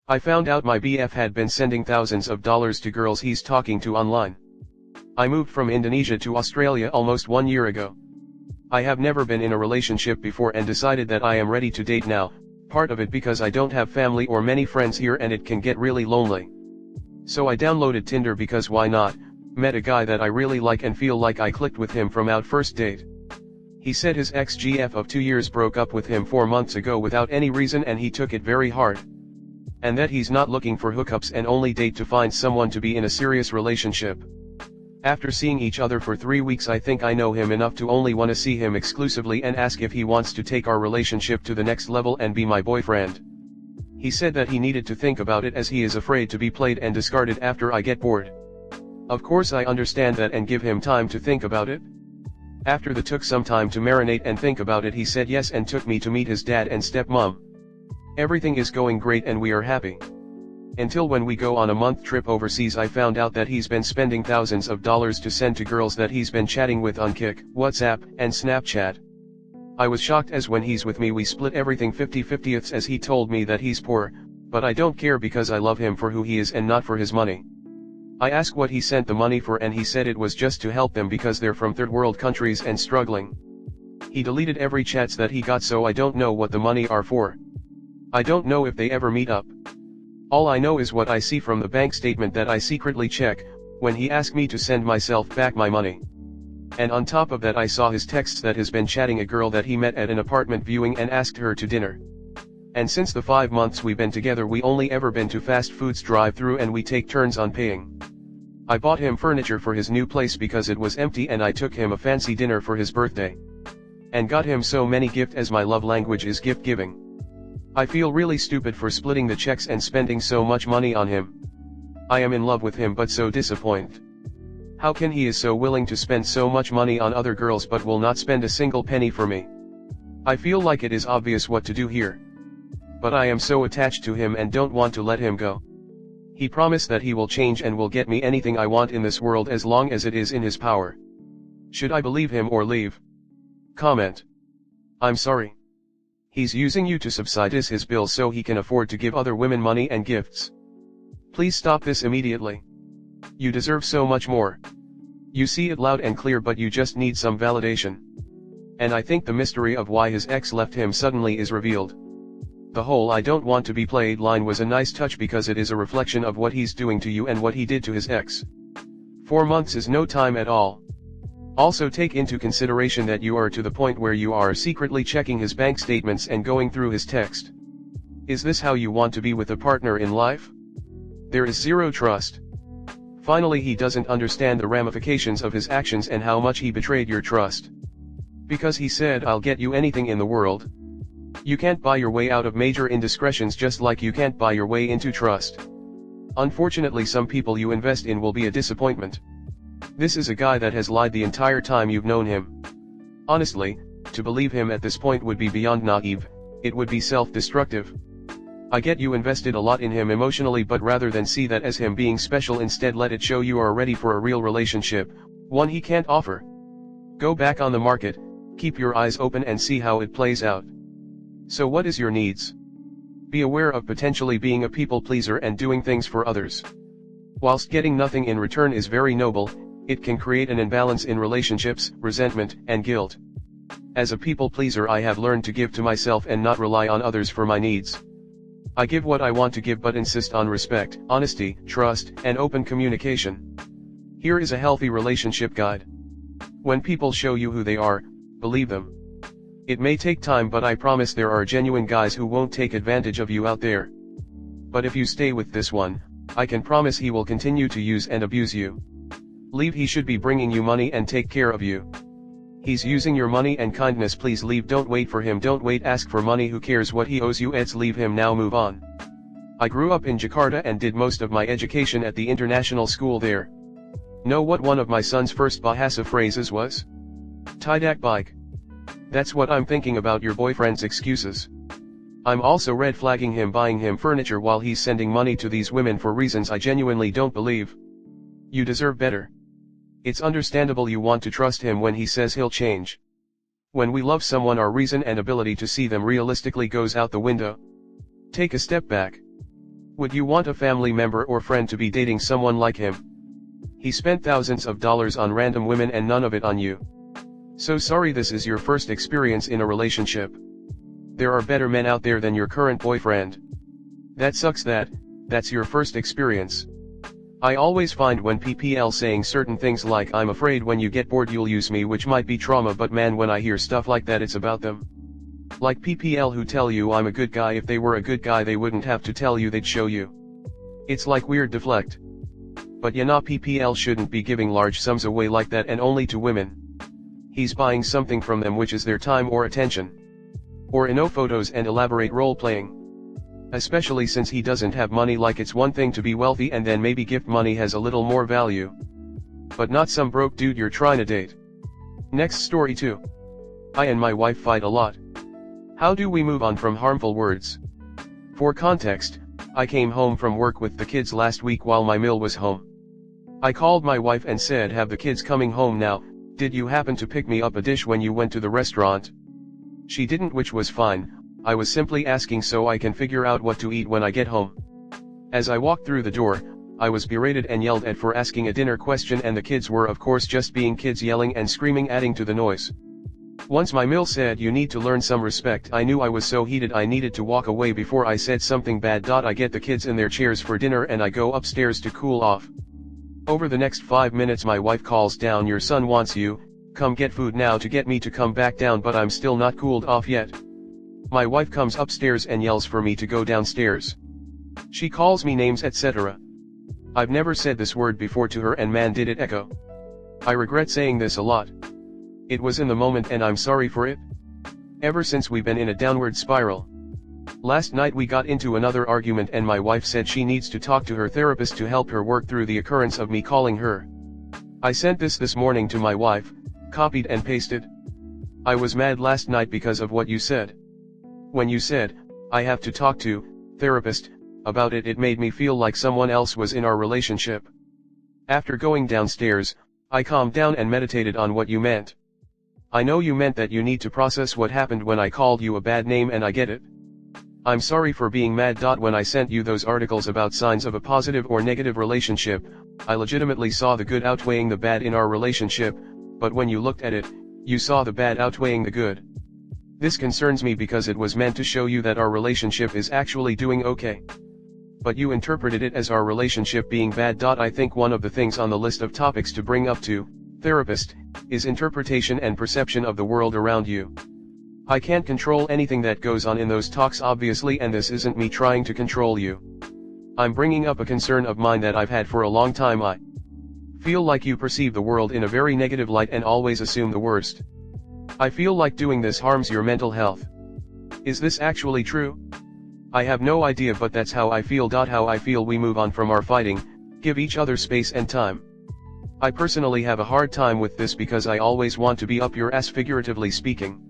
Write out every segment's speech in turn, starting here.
I found out my BF had been sending thousands of dollars to girls he's talking to online. I moved from Indonesia to Australia almost 1 year ago. I have never been in a relationship before and decided that I am ready to date now, part of it because I don't have family or many friends here and it can get really lonely. So I downloaded Tinder because why not, met a guy that I really like and feel like I clicked with him from our first date. He said his ex-GF of 2 years broke up with him 4 months ago without any reason and he took it very hard. And that he's not looking for hookups and only date to find someone to be in a serious relationship. After seeing each other for 3 weeks I think I know him enough to only want to see him exclusively and ask if he wants to take our relationship to the next level and be my boyfriend. He said that he needed to think about it as he is afraid to be played and discarded after I get bored. Of course I understand that and give him time to think about it. After the took some time to marinate and think about it he said yes and took me to meet his dad and stepmom. Everything is going great and we are happy. Until when we go on a month trip overseas I found out that he's been spending thousands of dollars to send to girls that he's been chatting with on Kik, WhatsApp, and Snapchat. I was shocked as when he's with me we split everything 50-50 as he told me that he's poor, but I don't care because I love him for who he is and not for his money. I asked what he sent the money for and he said it was just to help them because they're from third world countries and struggling. He deleted every chats that he got so I don't know what the money are for. I don't know if they ever meet up. All I know is what I see from the bank statement that I secretly check, when he asked me to send myself back my money. And on top of that I saw his texts that has been chatting a girl that he met at an apartment viewing and asked her to dinner. And since the 5 months we've been together we only ever been to fast foods drive-through and we take turns on paying. I bought him furniture for his new place because it was empty and I took him a fancy dinner for his birthday. And got him so many gifts as my love language is gift giving. I feel really stupid for splitting the checks and spending so much money on him. I am in love with him but so disappointed. How can he is so willing to spend so much money on other girls but will not spend a single penny for me? I feel like it is obvious what to do here. But I am so attached to him and don't want to let him go. He promised that he will change and will get me anything I want in this world as long as it is in his power. Should I believe him or leave? Comment. I'm sorry. He's using you to subsidize his bills so he can afford to give other women money and gifts. Please stop this immediately. You deserve so much more. You see it loud and clear but you just need some validation. And I think the mystery of why his ex left him suddenly is revealed. The whole "I don't want to be played" line was a nice touch because it is a reflection of what he's doing to you and what he did to his ex. 4 months is no time at all. Also take into consideration that you are to the point where you are secretly checking his bank statements and going through his text. Is this how you want to be with a partner in life? There is zero trust. Finally he doesn't understand the ramifications of his actions and how much he betrayed your trust. Because he said "I'll get you anything in the world." You can't buy your way out of major indiscretions just like you can't buy your way into trust. Unfortunately some people you invest in will be a disappointment. This is a guy that has lied the entire time you've known him. Honestly, to believe him at this point would be beyond naive, it would be self-destructive. I get you invested a lot in him emotionally but rather than see that as him being special instead let it show you are ready for a real relationship, one he can't offer. Go back on the market, keep your eyes open and see how it plays out. So what is your needs? Be aware of potentially being a people pleaser and doing things for others. Whilst getting nothing in return is very noble, it can create an imbalance in relationships, resentment, and guilt. As a people pleaser I have learned to give to myself and not rely on others for my needs. I give what I want to give but insist on respect, honesty, trust, and open communication. Here is a healthy relationship guide. When people show you who they are, believe them. It may take time but I promise there are genuine guys who won't take advantage of you out there. But if you stay with this one, I can promise he will continue to use and abuse you. Leave, he should be bringing you money and take care of you. He's using your money and kindness, please leave, don't wait for him, don't wait, ask for money, who cares what he owes you, it's leave him now, move on. I grew up in Jakarta and did most of my education at the international school there. Know what one of my son's first bahasa phrases was? Tidak baik. That's what I'm thinking about your boyfriend's excuses. I'm also red flagging him buying him furniture while he's sending money to these women for reasons I genuinely don't believe. You deserve better. It's understandable you want to trust him when he says he'll change. When we love someone our reason and ability to see them realistically goes out the window. Take a step back. Would you want a family member or friend to be dating someone like him? He spent thousands of dollars on random women and none of it on you. So sorry this is your first experience in a relationship. There are better men out there than your current boyfriend. That sucks that's your first experience. I always find when PPL saying certain things like I'm afraid when you get bored you'll use me, which might be trauma, but man, when I hear stuff like that it's about them. Like PPL who tell you I'm a good guy. If they were a good guy they wouldn't have to tell you, they'd show you. It's like weird deflect. But PPL shouldn't be giving large sums away like that, and only to women. He's buying something from them, which is their time or attention. Or photos and elaborate role playing. Especially since he doesn't have money. Like it's one thing to be wealthy and then maybe gift money has a little more value. But not some broke dude you're trying to date. Next story 2. I and my wife fight a lot. How do we move on from harmful words? For context, I came home from work with the kids last week while my mill was home. I called my wife and said, have the kids coming home now, did you happen to pick me up a dish when you went to the restaurant? She didn't, which was fine. I was simply asking so I can figure out what to eat when I get home. As I walked through the door, I was berated and yelled at for asking a dinner question, and the kids were of course just being kids, yelling and screaming, adding to the noise. Once my mill said you need to learn some respect, I knew I was so heated I needed to walk away before I said something bad. I get the kids in their chairs for dinner and I go upstairs to cool off. Over the next 5 minutes my wife calls down, your son wants you, come get food now, to get me to come back down, but I'm still not cooled off yet. My wife comes upstairs and yells for me to go downstairs. She calls me names etc. I've never said this word before to her, and man did it echo. I regret saying this a lot. It was in the moment and I'm sorry for it. Ever since we've been in a downward spiral. Last night we got into another argument and my wife said she needs to talk to her therapist to help her work through the occurrence of me calling her. I sent this morning to my wife, copied and pasted. I was mad last night because of what you said. When you said, I have to talk to therapist about it, it made me feel like someone else was in our relationship. After going downstairs, I calmed down and meditated on what you meant. I know you meant that you need to process what happened when I called you a bad name, and I get it. I'm sorry for being mad. When I sent you those articles about signs of a positive or negative relationship, I legitimately saw the good outweighing the bad in our relationship, but when you looked at it, you saw the bad outweighing the good. This concerns me because it was meant to show you that our relationship is actually doing okay. But you interpreted it as our relationship being bad. I think one of the things on the list of topics to bring up to therapist is interpretation and perception of the world around you. I can't control anything that goes on in those talks obviously, and this isn't me trying to control you. I'm bringing up a concern of mine that I've had for a long time. I feel like you perceive the world in a very negative light and always assume the worst. I feel like doing this harms your mental health. Is this actually true? I have no idea, but that's how I feel. How I feel we move on from our fighting, give each other space and time. I personally have a hard time with this because I always want to be up your ass, figuratively speaking.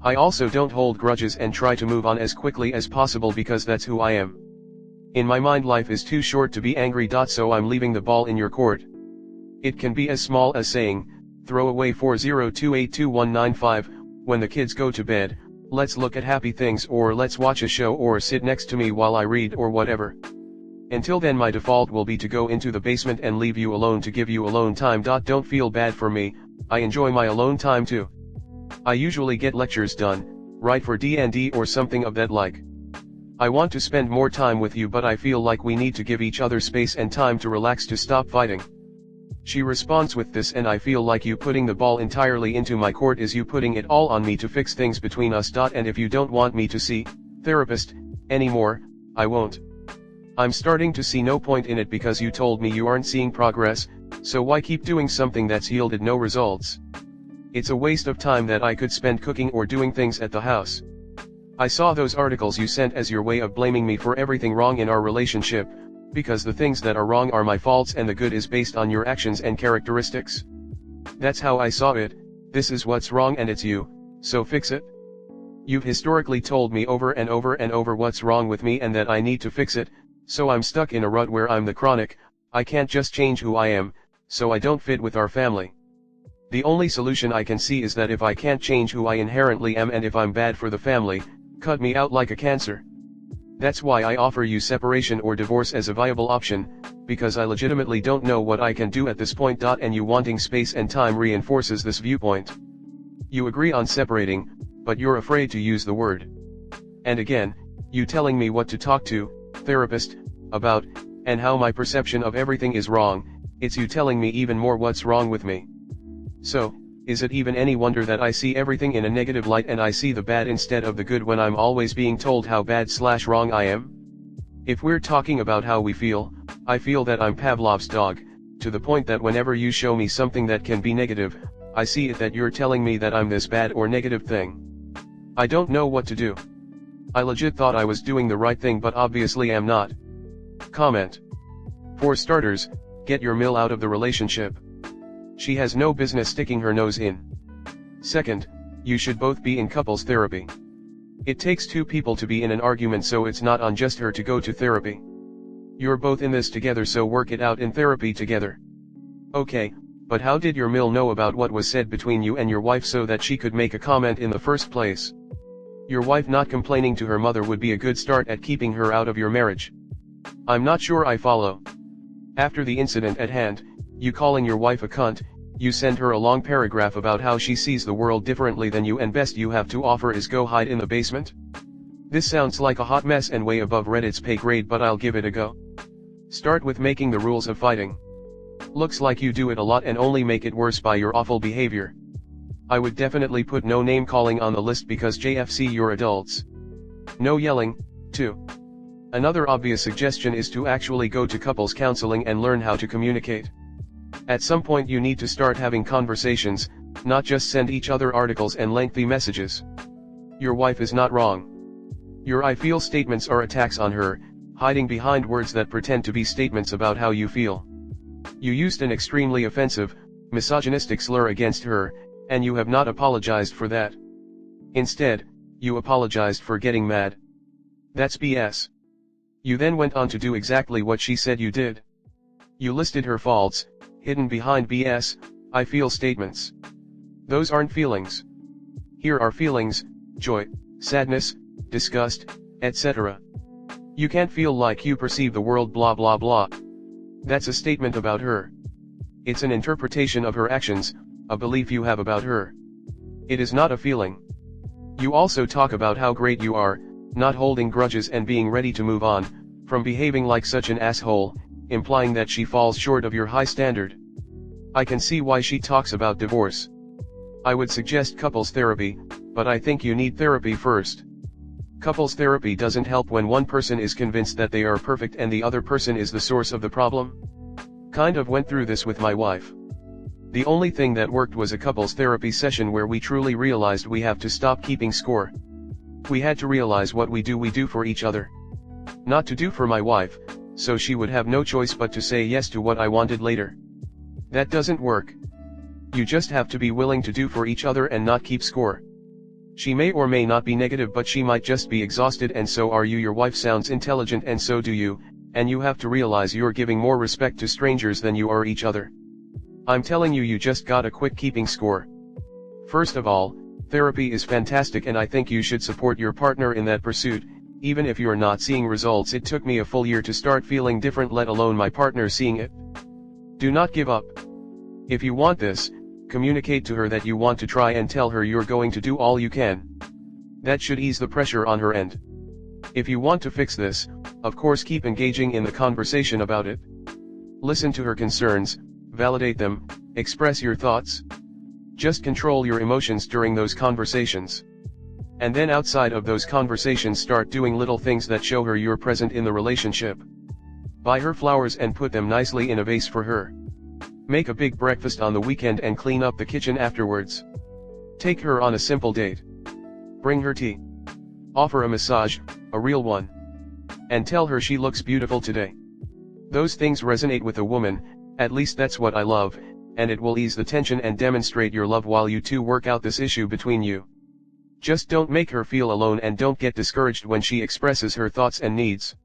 I also don't hold grudges and try to move on as quickly as possible because that's who I am. In my mind life is too short to be angry. So I'm leaving the ball in your court. It can be as small as saying, throw away 40282195, when the kids go to bed, let's look at happy things, or let's watch a show, or sit next to me while I read, or whatever. Until then my default will be to go into the basement and leave you alone to give you alone time. Don't feel bad for me, I enjoy my alone time too. I usually get lectures done, write for D&D or something of that like. I want to spend more time with you, but I feel like we need to give each other space and time to relax, to stop fighting. She responds with this, and I feel like you putting the ball entirely into my court is you putting it all on me to fix things between us. And if you don't want me to see therapist anymore, I won't. I'm starting to see no point in it because you told me you aren't seeing progress, so why keep doing something that's yielded no results? It's a waste of time that I could spend cooking or doing things at the house. I saw those articles you sent as your way of blaming me for everything wrong in our relationship, because the things that are wrong are my faults and the good is based on your actions and characteristics. That's how I saw it. This is what's wrong and it's you, so fix it. You've historically told me over and over and over what's wrong with me and that I need to fix it, so I'm stuck in a rut where I'm the chronic. I can't just change who I am, so I don't fit with our family. The only solution I can see is that if I can't change who I inherently am and if I'm bad for the family, cut me out like a cancer. That's why I offer you separation or divorce as a viable option, because I legitimately don't know what I can do at this point. And you wanting space and time reinforces this viewpoint. You agree on separating, but you're afraid to use the word. And again, you telling me what to talk to, therapist, about, and how my perception of everything is wrong, it's you telling me even more what's wrong with me. So, is it even any wonder that I see everything in a negative light and I see the bad instead of the good when I'm always being told how bad/wrong I am? If we're talking about how we feel, I feel that I'm Pavlov's dog, to the point that whenever you show me something that can be negative, I see it that you're telling me that I'm this bad or negative thing. I don't know what to do. I legit thought I was doing the right thing, but obviously am not. Comment. For starters, get your mill out of the relationship. She has no business sticking her nose in. Second, you should both be in couples therapy. It takes two people to be in an argument, so it's not on just her to go to therapy. You're both in this together, so work it out in therapy together. Okay, but how did your mill know about what was said between you and your wife so that she could make a comment in the first place? Your wife not complaining to her mother would be a good start at keeping her out of your marriage. I'm not sure I follow. After the incident at hand, you calling your wife a cunt, you send her a long paragraph about how she sees the world differently than you and best you have to offer is go hide in the basement? This sounds like a hot mess and way above Reddit's pay grade, but I'll give it a go. Start with making the rules of fighting. Looks like you do it a lot and only make it worse by your awful behavior. I would definitely put no name calling on the list because JFC you're adults. No yelling, too. Another obvious suggestion is to actually go to couples counseling and learn how to communicate. At some point you need to start having conversations, not just send each other articles and lengthy messages. Your wife is not wrong. Your I feel statements are attacks on her, hiding behind words that pretend to be statements about how you feel. You used an extremely offensive, misogynistic slur against her, and you have not apologized for that. Instead, you apologized for getting mad. That's BS. You then went on to do exactly what she said you did. You listed her faults, hidden behind BS, I feel statements. Those aren't feelings. Here are feelings, joy, sadness, disgust, etc. You can't feel like you perceive the world blah blah blah. That's a statement about her. It's an interpretation of her actions, a belief you have about her. It is not a feeling. You also talk about how great you are, not holding grudges and being ready to move on, from behaving like such an asshole, implying that she falls short of your high standard. I can see why she talks about divorce. I would suggest couples therapy, but I think you need therapy first. Couples therapy doesn't help when one person is convinced that they are perfect and the other person is the source of the problem. Kind of went through this with my wife. The only thing that worked was a couples therapy session where we truly realized we have to stop keeping score. We had to realize what we do for each other. Not to do for my wife, so she would have no choice but to say yes to what I wanted later. That doesn't work. You just have to be willing to do for each other and not keep score. She may or may not be negative, but she might just be exhausted, and so are you. Your wife sounds intelligent and so do you, and you have to realize you're giving more respect to strangers than you are each other. I'm telling you, you just gotta quit keeping score. First of all, therapy is fantastic and I think you should support your partner in that pursuit, even if you're not seeing results. It took me a full year to start feeling different, let alone my partner seeing it. Do not give up. If you want this, communicate to her that you want to try and tell her you're going to do all you can. That should ease the pressure on her end. If you want to fix this, of course keep engaging in the conversation about it. Listen to her concerns, validate them, express your thoughts. Just control your emotions during those conversations. And then outside of those conversations start doing little things that show her you're present in the relationship. Buy her flowers and put them nicely in a vase for her. Make a big breakfast on the weekend and clean up the kitchen afterwards. Take her on a simple date. Bring her tea. Offer a massage, a real one. And tell her she looks beautiful today. Those things resonate with a woman, at least that's what I love, and it will ease the tension and demonstrate your love while you two work out this issue between you. Just don't make her feel alone and don't get discouraged when she expresses her thoughts and needs.